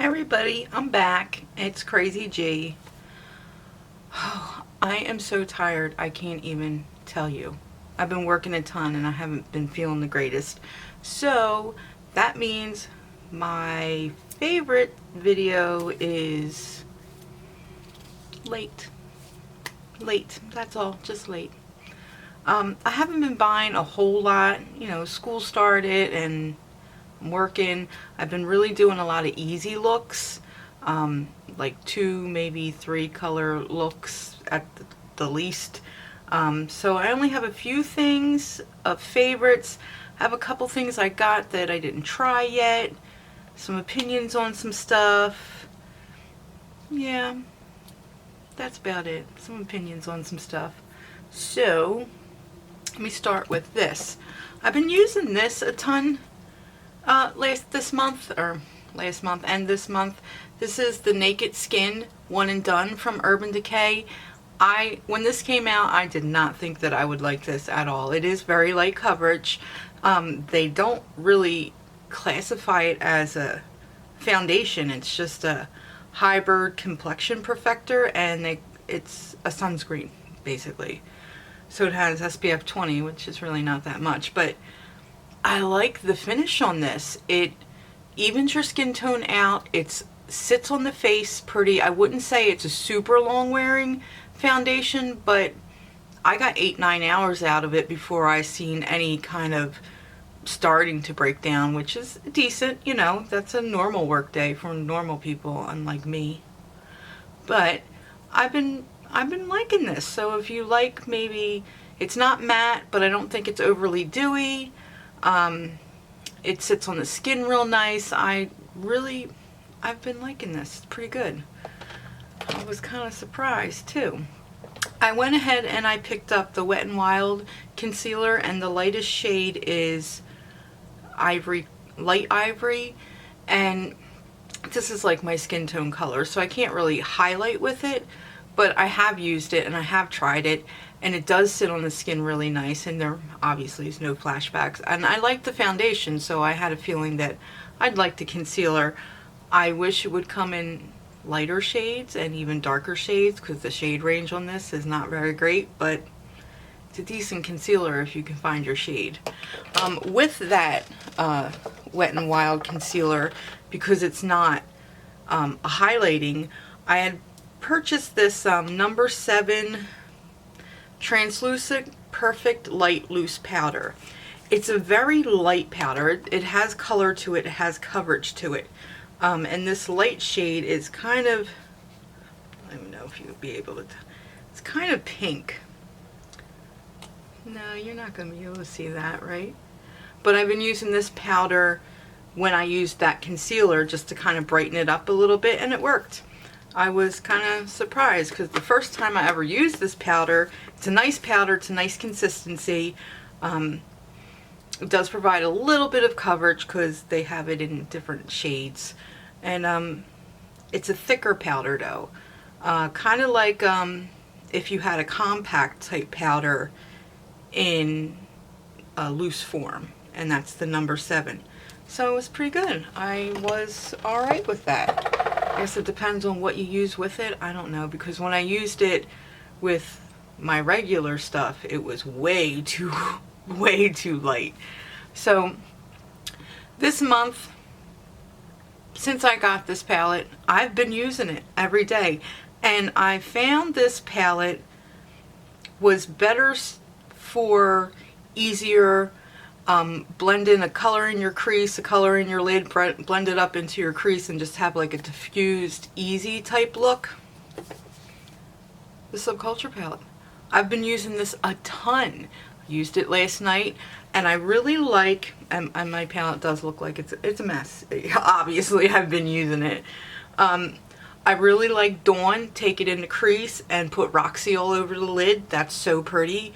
Everybody, I'm back. It's Crazy G. Oh, I am so tired, I can't even tell you. I've been working a ton and I haven't been feeling the greatest. So that means my favorite video is late. Late, that's all, just late. I haven't been buying a whole lot. You know, school started and I'm working. I've been really doing a lot of easy looks, like 2, maybe 3 color looks at the least. So I only have a few things of favorites. I have a couple things I got that I didn't try yet. Some opinions on some stuff. Yeah, that's about it. Some opinions on some stuff. So let me start with this. I've been using this a ton last month and this month. This is the Naked Skin One and Done from Urban Decay. When this came out, I did not think that I would like this at all. It is very light coverage. They don't really classify it as a foundation. It's just a hybrid complexion perfector, and it's a sunscreen basically. So it has SPF 20, which is really not that much, but I like the finish on this. It evens your skin tone out. It sits on the face pretty. I wouldn't say it's a super long wearing foundation, but I got 8-9 hours out of it before I seen any kind of starting to break down, which is decent. You know, that's a normal work day for normal people, unlike me. But I've been liking this. So if you like, maybe it's not matte, but I don't think it's overly dewy. It sits on the skin real nice. I've been liking this. It's pretty good. I was kind of surprised too. I went ahead and I picked up the Wet n Wild concealer, and the lightest shade is light ivory, and this is like my skin tone color, so I can't really highlight with it, but I have used it and I have tried it, and it does sit on the skin really nice, and there obviously is no flashbacks. And I like the foundation, so I had a feeling that I'd like the concealer. I wish it would come in lighter shades and even darker shades, because the shade range on this is not very great, but it's a decent concealer if you can find your shade. With that Wet n Wild concealer, because it's not a highlighting, I had purchased this number 7 translucent perfect light loose powder. It's a very light powder. It has color to it, it has coverage to it, and this light shade is kind of, I don't know if you would be able to, it's kind of pink. No, you're not going to be able to see that, right? But I've been using this powder when I used that concealer just to kind of brighten it up a little bit, and it worked. I was kind of surprised, because the first time I ever used this powder, it's a nice powder, it's a nice consistency. It does provide a little bit of coverage because they have it in different shades. And it's a thicker powder though. Kind of like if you had a compact type powder in a loose form, and that's the number 7. So it was pretty good. I was alright with that. I guess it depends on what you use with it. I don't know, because when I used it with my regular stuff, it was way too light. So this month, since I got this palette, I've been using it every day, and I found this palette was better for easier blend in a color in your crease, a color in your lid, blend it up into your crease, and just have like a diffused, easy type look. The Subculture palette. I've been using this a ton. I used it last night, and I really like, and my palette does look like it's a mess. Obviously, I've been using it. I really like Dawn. Take it in the crease and put Roxy all over the lid. That's so pretty.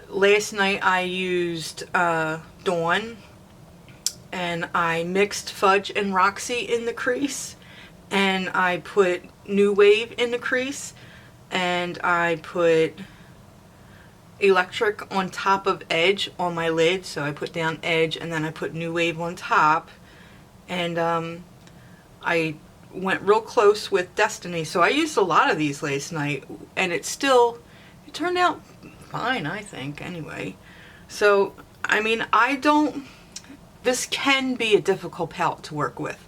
Last night I used Dawn, and I mixed Fudge and Roxy in the crease, and I put New Wave in the crease, and I put Electric on top of Edge on my lid. So I put down Edge, and then I put New Wave on top, And I went real close with Destiny, so I used a lot of these last night, and it turned out fine, I think, anyway. So, I mean, this can be a difficult palette to work with.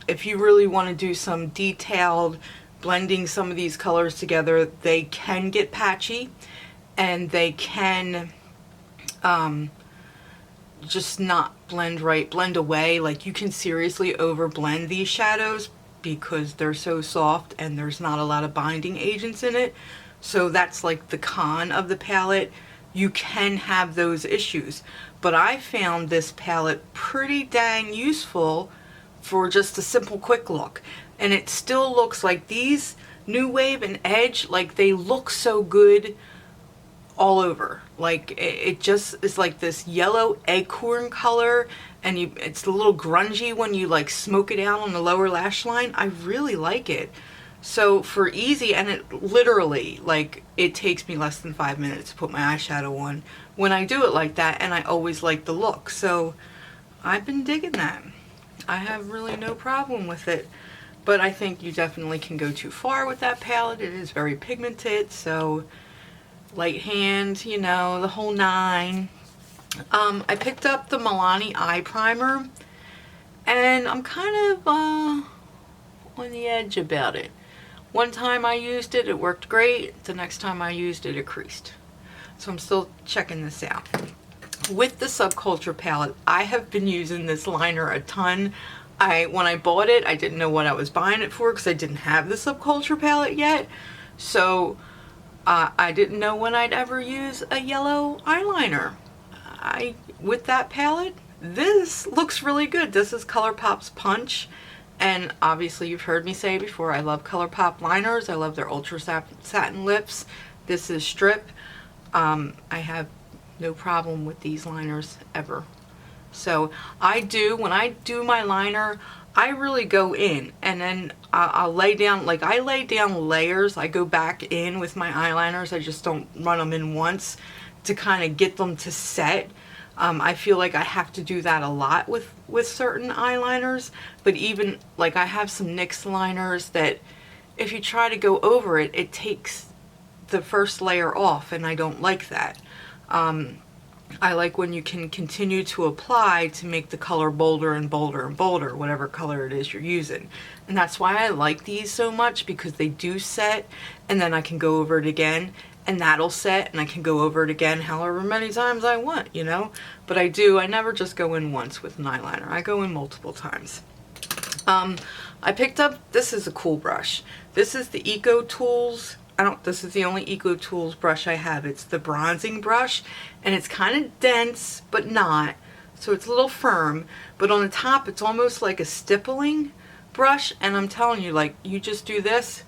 If you really want to do some detailed blending some of these colors together, they can get patchy, and they can just not blend away. Like, you can seriously over blend these shadows because they're so soft and there's not a lot of binding agents in it. So that's like the con of the palette. You can have those issues, but I found this palette pretty dang useful for just a simple quick look. And it still looks like these New Wave and Edge, like, they look so good all over. Like, it just is like this yellow acorn color, and it's a little grungy when you like smoke it out on the lower lash line. I really like it. So for easy, and it literally, like, it takes me less than 5 minutes to put my eyeshadow on when I do it like that, and I always like the look. So I've been digging that. I have really no problem with it. But I think you definitely can go too far with that palette. It is very pigmented, so light hand, you know, the whole nine. I picked up the Milani Eye Primer, and I'm kind of on the edge about it. One time I used it, it worked great. The next time I used it, it creased. So I'm still checking this out. With the Subculture palette, I have been using this liner a ton. When I bought it, I didn't know what I was buying it for because I didn't have the Subculture palette yet. So I didn't know when I'd ever use a yellow eyeliner. With that palette, this looks really good. This is ColourPop's Punch. And obviously you've heard me say before, I love ColourPop liners. I love their Ultra Satin Lips. This is Strip. I have no problem with these liners ever. So when I do my liner, I really go in, and then I'll lay down, like, I lay down layers. I go back in with my eyeliners. I just don't run them in once to kind of get them to set. I feel like I have to do that a lot with certain eyeliners, but even, like, I have some NYX liners that if you try to go over it, it takes the first layer off, and I don't like that. I like when you can continue to apply to make the color bolder and bolder and bolder, whatever color it is you're using. And that's why I like these so much, because they do set, and then I can go over it again, and that'll set, and I can go over it again however many times I want, you know? But I never just go in once with an eyeliner. I go in multiple times. I picked up, this is a cool brush. This is the Eco Tools. This is the only Eco Tools brush I have. It's the bronzing brush, and it's kind of dense, but not. So it's a little firm, but on the top, it's almost like a stippling brush. And I'm telling you, like, you just do this,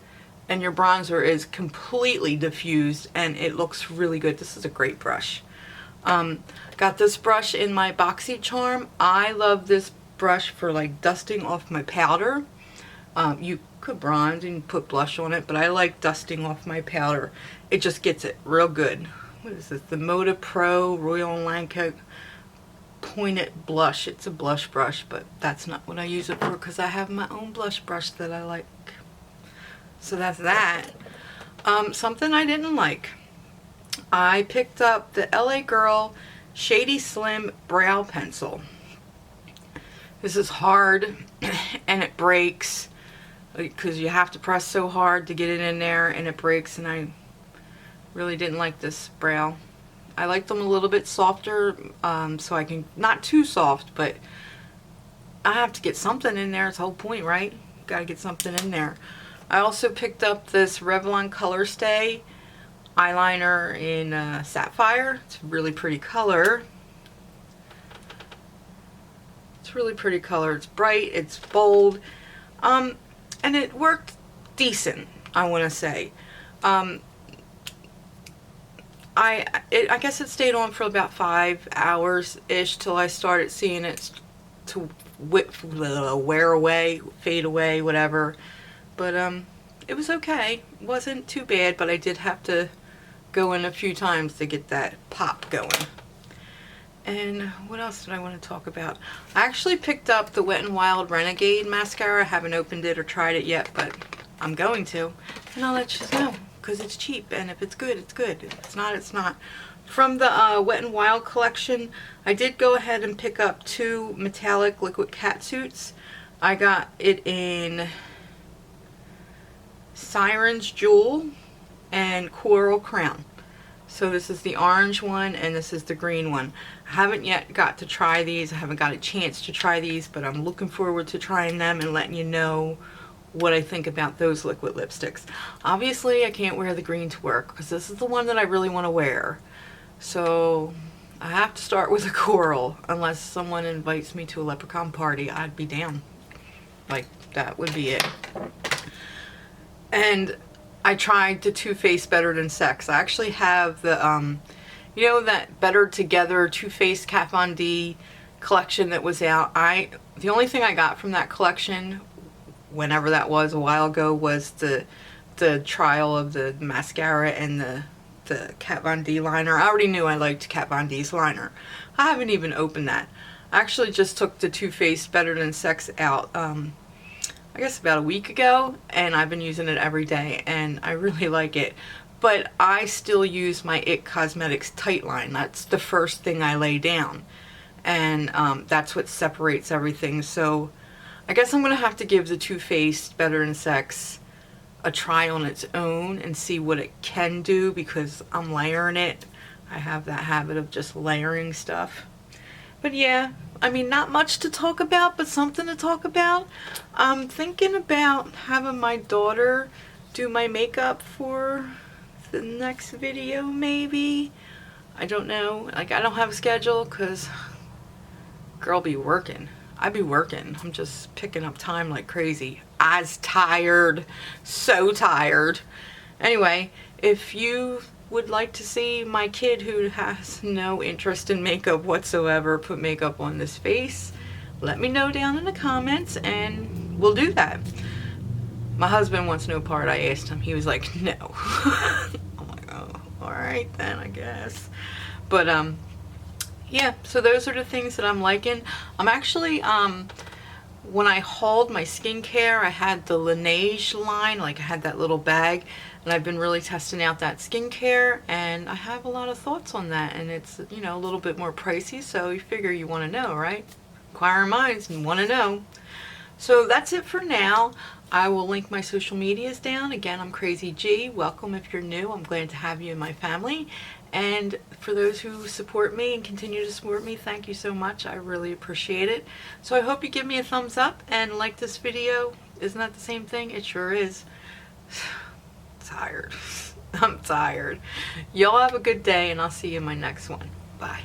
and your bronzer is completely diffused, and it looks really good. This is a great brush. Got this brush in my BoxyCharm. I love this brush for, like, dusting off my powder. You could bronze and put blush on it, but I like dusting off my powder. It just gets it real good. What is this? The Moda Pro Royal Lanka Pointed Blush. It's a blush brush, but that's not what I use it for, because I have my own blush brush that I like. So that's that. Something I didn't like. I picked up the LA Girl Shady Slim Brow Pencil. This is hard, and it breaks, because you have to press so hard to get it in there, and it breaks, and I really didn't like this brow. I like them a little bit softer, so I can, not too soft, but I have to get something in there. It's the whole point, right? Gotta get something in there. I also picked up this Revlon Color Stay eyeliner in Sapphire. It's a really pretty color. It's really pretty color. It's bright, it's bold, and it worked decent, I want to say. I guess it stayed on for about 5 hours-ish till I started seeing it to wear away, fade away, whatever. But it was okay. It wasn't too bad, but I did have to go in a few times to get that pop going. And what else did I want to talk about? I actually picked up the Wet n Wild Renegade mascara. I haven't opened it or tried it yet, but I'm going to. And I'll let you know, because it's cheap, and if it's good, it's good. If it's not, it's not. From the Wet n Wild collection, I did go ahead and pick up 2 metallic liquid cat suits. I got it in Siren's Jewel and Coral Crown. So this is the orange one and this is the green one. I haven't yet got to try these. I haven't got a chance to try these, but I'm looking forward to trying them and letting you know what I think about those liquid lipsticks. Obviously, I can't wear the green to work because this is the one that I really want to wear. So I have to start with a coral unless someone invites me to a leprechaun party. I'd be down. Like, that would be it. And I tried the Too Faced Better Than Sex. I actually have the, you know, that Better Together Too Faced Kat Von D collection that was out. The only thing I got from that collection, whenever that was, a while ago, was the trial of the mascara and the Kat Von D liner. I already knew I liked Kat Von D's liner. I haven't even opened that. I actually just took the Too Faced Better Than Sex out, I guess about a week ago, and I've been using it every day, and I really like it. But I still use my IT Cosmetics Tight line. That's the first thing I lay down, and that's what separates everything. So I guess I'm going to have to give the Too Faced Better Than Sex a try on its own and see what it can do, because I'm layering it. I have that habit of just layering stuff. But yeah, I mean, not much to talk about, but something to talk about. I'm thinking about having my daughter do my makeup for the next video, maybe. I don't know. Like, I don't have a schedule because girl be working. I be working. I'm just picking up time like crazy. I's tired. So tired. Anyway, if you would like to see my kid who has no interest in makeup whatsoever put makeup on this face, let me know down in the comments and we'll do that. My husband wants no part. I asked him. He was like, no. I'm like, oh, alright then, I guess. But yeah, so those are the things that I'm liking. I'm actually, when I hauled my skincare, I had the Laneige line, like I had that little bag, and I've been really testing out that skincare, and I have a lot of thoughts on that, and it's, you know, a little bit more pricey, so you figure you want to know, right? Inquiring minds and want to know. So that's it for now. I will link my social medias down. Again, I'm Crazy G. Welcome if you're new. I'm glad to have you in my family. And for those who support me and continue to support me, thank you so much. I really appreciate it. So I hope you give me a thumbs up and like this video. Isn't that the same thing? It sure is. Tired. I'm tired. Y'all have a good day, and I'll see you in my next one. Bye.